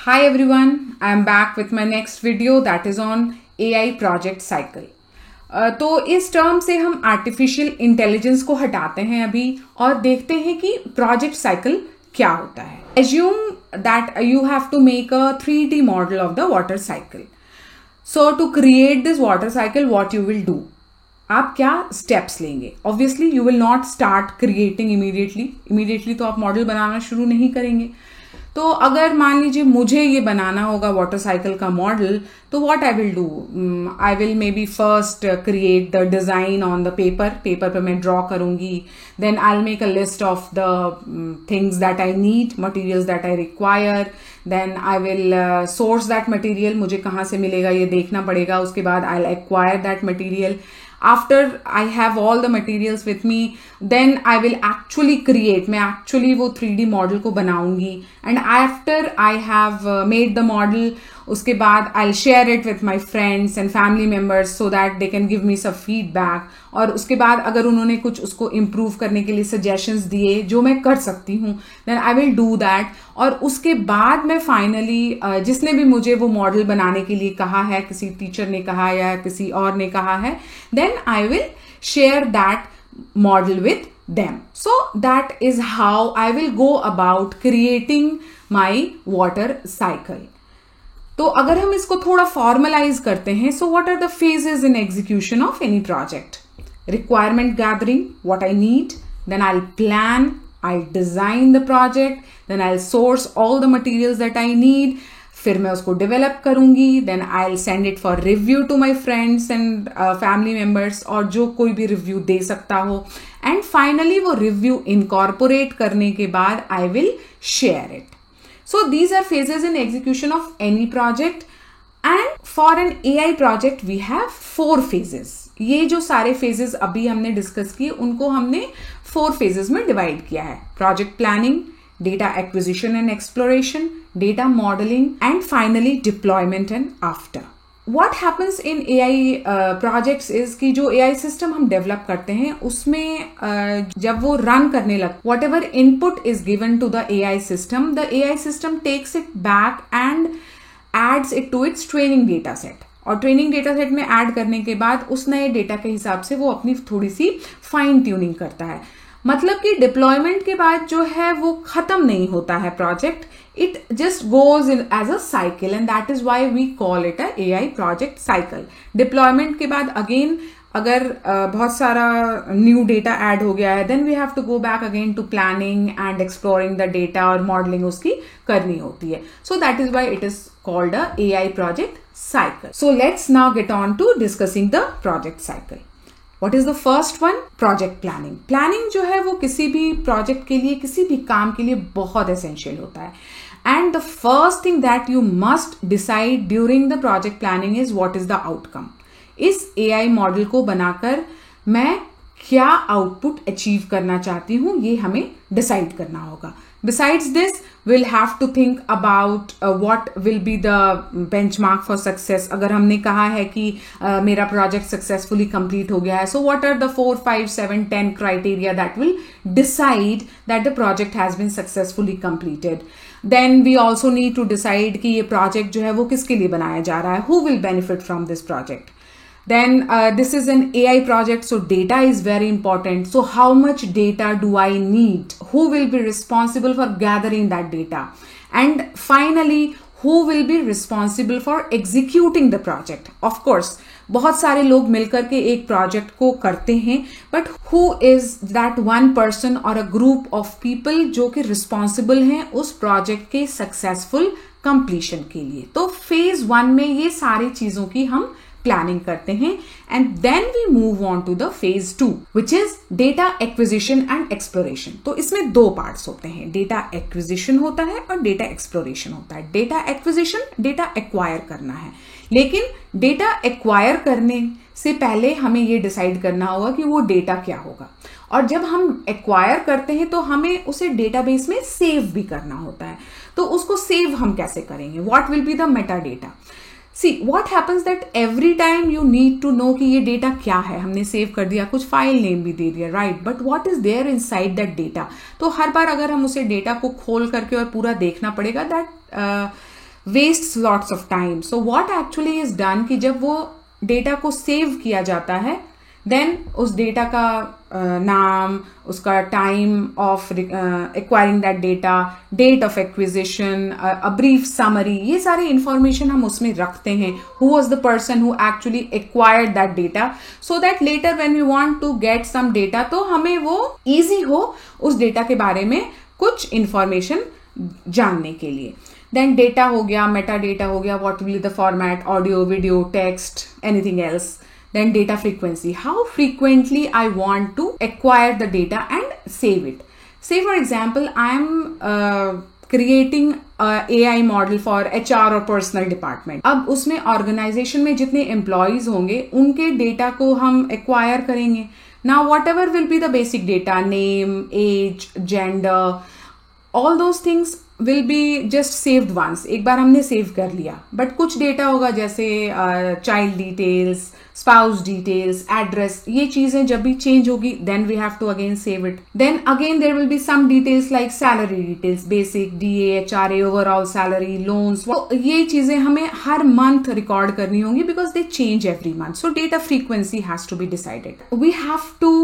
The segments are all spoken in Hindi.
Hi everyone, I am back with my next video that is on AI project cycle. तो इस टर्म से हम आर्टिफिशियल इंटेलिजेंस को हटाते हैं अभी और देखते हैं कि प्रोजेक्ट साइकिल क्या होता है. Assume that you have to make a 3D model of the water cycle. So to create this water cycle, what you will do? आप क्या स्टेप्स लेंगे? Obviously you will not start creating immediately तो आप मॉडल बनाना शुरू नहीं करेंगे. तो अगर मान लीजिए मुझे ये बनाना होगा वाटर साइकिल का मॉडल, तो what I will do, I will maybe first create the design on the paper पे मैं ड्रॉ करूंगी. Then I will make a list of the things that I need, materials that I require. Then I will source that material, मुझे कहाँ से मिलेगा ये देखना पड़ेगा. उसके बाद I will acquire that material. After I have all the materials with me, then I will actually create, मैं actually वो 3D model को बनाऊंगी. And after I have made the model, उसके बाद I'll share it with my friends and family members so that they can give me some feedback. और उसके बाद अगर उन्होंने कुछ उसको improve करने के लिए suggestions दिए जो मैं कर सकती हूँ, then I will do that. और उसके बाद मैं फाइनली जिसने भी मुझे वो मॉडल बनाने के लिए कहा है, किसी टीचर ने कहा या किसी और ने कहा है, then I will share that model with them. So that is how I will go about creating my water cycle. तो अगर हम इसको थोड़ा फॉर्मलाइज करते हैं, so what are the phases in execution of any project? Requirement gathering, what I need, then I will plan, I'll design the project, then I'll source all the materials that I need, फिर मैं उसको develop करूंगी, then I'll send it for review to my friends and family members और जो कोई भी review दे सकता हो, and finally वो review incorporate करने के बाद I will share it. So these are phases in execution of any project, and for an AI project we have 4 phases. ये जो सारे phases अभी हमने डिस्कस किए उनको हमने 4 phases में डिवाइड किया है. Project planning, data acquisition and exploration, data modelling and finally deployment and after. What happens in AI projects is कि जो एआई सिस्टम हम डेवलप करते हैं उसमें जब वो रन करने लग, whatever input is given to the AI system takes it back and adds it to its training data set. और ट्रेनिंग डेटा सेट में ऐड करने के बाद उस नए डेटा के हिसाब से वो अपनी थोड़ी सी फाइन ट्यूनिंग करता है. मतलब कि डिप्लॉयमेंट के बाद जो है वो खत्म नहीं होता है project, it just goes in as a cycle and that is why we call it a AI project cycle. Deployment के बाद अगेन अगर बहुत सारा न्यू डेटा ऐड हो गया है, then we have to go back again to planning and exploring the data और मॉडलिंग उसकी करनी होती है. So that is why it is called a AI project cycle. So let's now get on to discussing the project cycle. What is the first one? Project planning. Planning जो है वो किसी भी project के लिए, किसी भी काम के लिए बहुत essential होता है. And the first thing that you must decide during the project planning is what is the outcome. इस AI मॉडल को बनाकर मैं क्या आउटपुट अचीव करना चाहती हूँ ये हमें डिसाइड करना होगा. Besides this, we'll have to think about what will be the benchmark for success. अगर हमने कहा है कि मेरा प्रोजेक्ट सक्सेसफुली कंप्लीट हो गया है, so what are the 4, 5, 7, 10 criteria that will decide that the project has been successfully completed. Then we also need to decide कि ये प्रोजेक्ट जो है वो किसके लिए बनाया जा रहा है, who will benefit from this project. Then this is an AI project, so data is very important. So how much data do I need? Who will be responsible for gathering that data? And finally, who will be responsible for executing the project? Of course, बहुत सारे लोग मिलकर के एक प्रोजेक्ट को करते हैं, but who is that one person or a group of people जो कि responsible हैं उस प्रोजेक्ट के सक्सेसफुल कंप्लीशन के लिए? तो फेज 1 में ये सारी चीजों की हम प्लानिंग करते हैं and then we move on to the phase 2 which is data acquisition and exploration. तो इसमें 2 पार्ट्स होते हैं, डेटा एक्विजिशन होता है और डेटा एक्सप्लोरेशन होता है. डेटा एक्विजिशन डेटा एक्वायर करना है, लेकिन डेटा एक्वायर करने से पहले हमें ये डिसाइड करना होगा कि वो डेटा क्या होगा. और जब हम एक्वायर करते हैं तो हमें उसे डेटाबेस में सेव भी करना होता है. तो उसको सेव हम कैसे करेंगे? What will be the Meta data? See, what happens that every time you need to know कि ये डेटा क्या है, हमने सेव कर दिया, कुछ फाइल नेम भी दे दिया, right, but what is there inside that data. तो हर बार अगर हम उसे डेटा को खोल करके और पूरा देखना पड़ेगा, that wastes lots of time. So what actually is done कि जब वो डेटा को सेव किया जाता है, देन उस डेटा का नाम, उसका time of acquiring that data, date of acquisition, a brief summary, ये सारी इंफॉर्मेशन हम उसमें रखते हैं. Who was the person who actually acquired that data, so that later when we want to get some data तो हमें वो इजी हो उस डेटा के बारे में कुछ इंफॉर्मेशन जानने के लिए. देन डेटा हो गया, मेटा डेटा हो गया, what will be the format, audio, video, text, anything else. Then data frequency, how frequently I want to acquire the data and save it. Say for example, I am creating a AI model for HR or personal department. अब उसमें organization में जितने employees होंगे उनके data को हम acquire करेंगे. Now whatever will be the basic data, name, age, gender, all those things will be just saved once. एक बार हमने save कर लिया. But कुछ data होगा जैसे child details, spouse details, address, ये चीजें जब भी change होगी then we have to again save it. Then again there will be some details like salary details, basic, DA, HRA, overall salary, loans. ये चीजें हमें हर month record करनी होंगी because they change every month. So data frequency has to be decided. We have to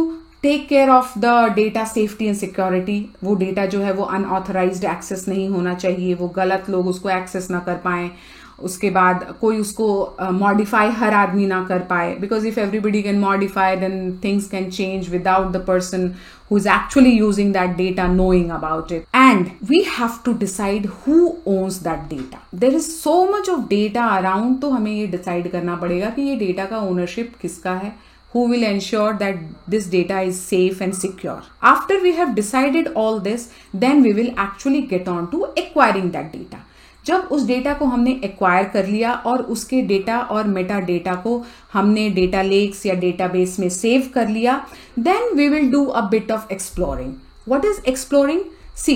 take care of the data safety and security. वो डेटा जो है वो अनऑथराइज्ड एक्सेस नहीं होना चाहिए, वो गलत लोग उसको एक्सेस ना कर पाएं. उसके बाद कोई उसको मॉडिफाई हर आदमी ना कर पाए, because if everybody can modify then things can change without the person who is actually using that data knowing about it. And we have to decide who owns that data. There is so much of data around, तो हमें ये decide करना पड़ेगा कि ये data का ownership किसका है. Who will ensure that this data is safe and secure. After we have decided all this, then we will actually get on to acquiring that data. जब उस डेटा को हमने एक्वायर कर लिया और उसके डेटा और मेटा डेटा को हमने डेटा लेक्स या डेटाबेस में सेव कर लिया, then we will do a bit of exploring. What is exploring? See,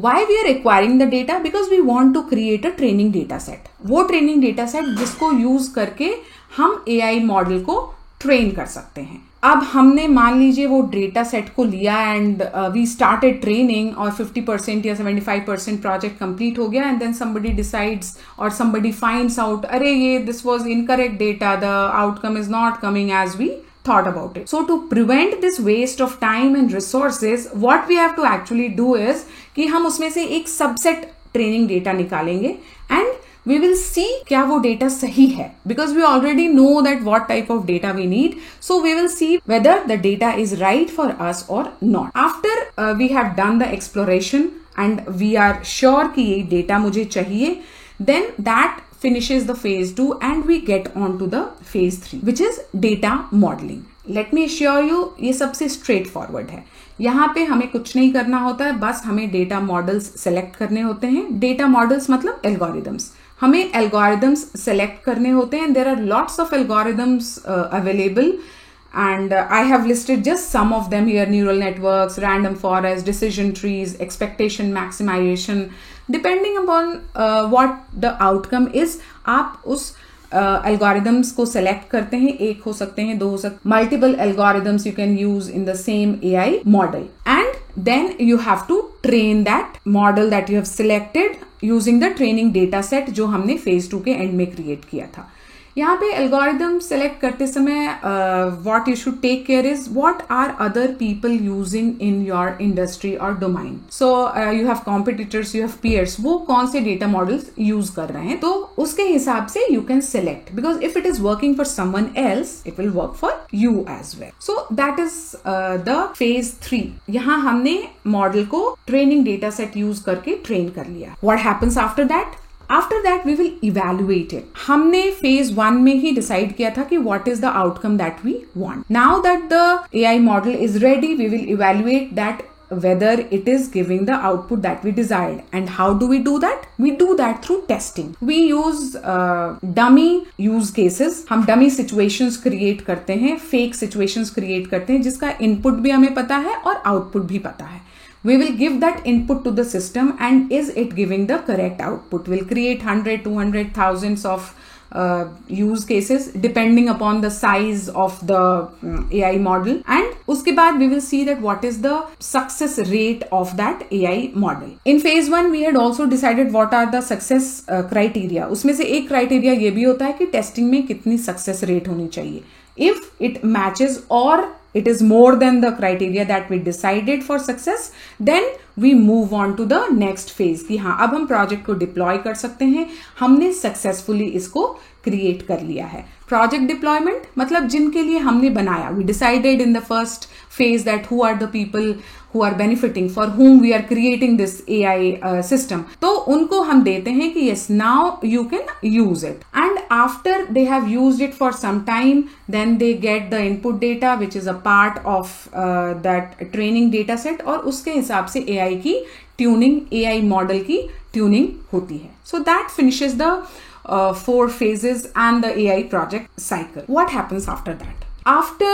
why we are acquiring the data? Because we want to create a training data set. वो ट्रेनिंग डेटा सेट जिसको यूज करके हम AI मॉडल को ट्रेन कर सकते हैं. अब हमने मान लीजिए वो डेटा सेट को लिया एंड वी स्टार्टेड ट्रेनिंग और 50% या 75% प्रोजेक्ट कंप्लीट हो गया and then somebody decides or somebody finds out, अरे ये this was incorrect data, the outcome is not coming as we thought about it. So to prevent this waste of time and resources, what we have to actually do is कि हम उसमें से एक सबसेट ट्रेनिंग डेटा निकालेंगे एंड we will see क्या वो डेटा सही है, because we already know that what type of data we need. So we will see whether the data is right for us or not. After we have done the exploration and we are sure कि ये data मुझे चाहिए, then that finishes the phase 2 and we get on to the phase 3, which is data modeling. Let me assure you, ये सबसे straight forward है. यहाँ पे हमें कुछ नहीं करना होता है, बस हमें डेटा मॉडल्स सेलेक्ट करने होते हैं. डेटा मॉडल्स मतलब एल्गोरिदम्स. हमें एल्गोरिदम्स सेलेक्ट करने होते हैं. There are lots of algorithms available and I have listed just some of them here: neural networks, random forest, decision trees, expectation maximization. Depending upon what the outcome is, आप उस algorithms को select करते हैं. एक हो सकते हैं, दो हो सकते, multiple algorithms you can use in the same AI model, and then you have to train that model that you have selected using the training data set जो हमने phase 2 के end में create किया था. यहाँ पे एल्गोरिदम सेलेक्ट करते समय what you should take care is what are other people using in your industry और domain. So you have competitors, you have peers, वो कौन से डेटा मॉडल्स यूज कर रहे हैं, तो उसके हिसाब से you can select, because if it is working for someone else it will work for you as well. So that is the phase 3. यहाँ हमने मॉडल को ट्रेनिंग डेटा सेट यूज करके ट्रेन कर लिया. What happens after that? After that we will evaluate it. हमने phase 1 में ही decide किया था कि what is the outcome that we want. Now that the AI model is ready, we will evaluate that whether it is giving the output that we desired. And how do we do that? We do that through testing. We use dummy use cases. हम dummy situations create करते हैं, fake situations create करते हैं, जिसका input भी हमें पता है और output भी पता है. We will give that input to the system, and is it giving the correct output? We'll create 100, 200, thousands of use cases depending upon the size of the AI model, and उसके बाद we will see that what is the success rate of that AI model. In phase 1 we had also decided what are the success criteria. उसमें से एक क्राइटेरिया ये भी होता है कि टेस्टिंग में कितनी सक्सेस रेट होनी चाहिए. इफ इट मैचेस और it is more than the criteria that we decided for success, then we move on to the next phase कि हाँ अब हम प्रोजेक्ट को डिप्लॉय कर सकते हैं, हमने सक्सेसफुली इसको क्रिएट कर लिया है. प्रोजेक्ट डिप्लॉयमेंट मतलब जिनके लिए हमने बनाया, we decided in the first phase that who are the people who are benefiting, for whom we are creating this AI system. तो उनको हम देते हैं कि yes now you can use it, and after they have used it for some time then they get the input data which is a part of that training data set, और उसके हिसाब से AI की ट्यूनिंग, AI मॉडल की ट्यूनिंग होती है. So that finishes the 4 phases and the AI project cycle. What happens after that? After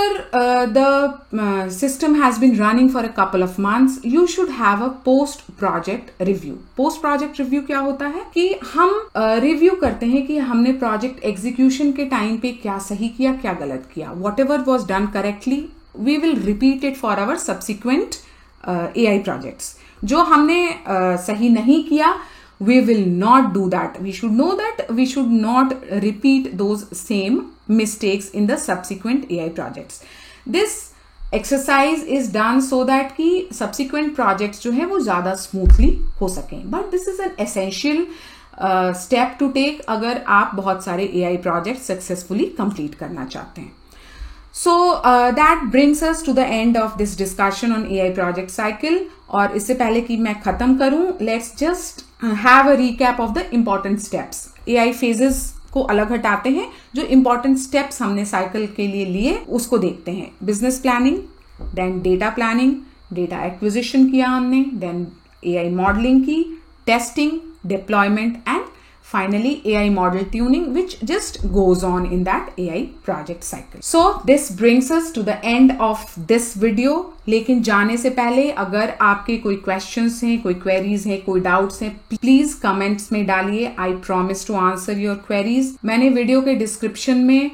the system has been running for a couple of months, you should have a post-project review. Post-project review क्या होता है कि हम review करते हैं कि हमने project execution के time पे क्या सही किया, क्या गलत किया. Whatever was done correctly, we will repeat it for our subsequent AI projects. जो हमने सही नहीं किया, we will not do that. We should know that we should not repeat those same mistakes in the subsequent AI projects. This exercise is done so that कि subsequent projects जो है वो ज़्यादा smoothly हो सकें. But this is an essential step to take अगर आप बहुत सारे AI projects successfully complete करना चाहते हैं. So that brings us to the end of this discussion on AI project cycle. और इससे पहले कि मैं खत्म करूं, let's just have a recap of the important steps. AI phases को अलग हटाते हैं, जो important steps हमने cycle के लिए लिए उसको देखते हैं. Business planning, then data planning, data acquisition किया हमने, then AI modeling की, testing, deployment and finally AI model tuning, which just goes on in that AI project cycle. So this brings us to the end of this video. लेकिन जाने से पहले अगर आपके कोई questions हैं, कोई queries हैं, कोई doubts हैं, please comments में डालिए. I promise to answer your queries. मैंने वीडियो के डिस्क्रिप्शन में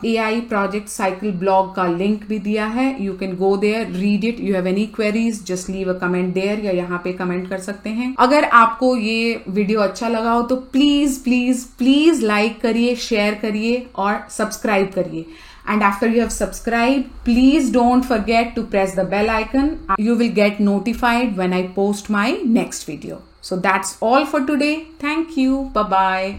AI project cycle blog का लिंक भी दिया है. You can go there, read it. You have any queries, just leave a comment there या यहाँ पे कमेंट कर सकते हैं. अगर आपको ये वीडियो अच्छा लगा हो तो प्लीज लाइक करिए, शेयर करिए और सब्सक्राइब करिए. And after you have subscribed, please don't forget to press the bell icon. You will get notified when I post my next video. So that's all for today. Thank you. Bye-bye.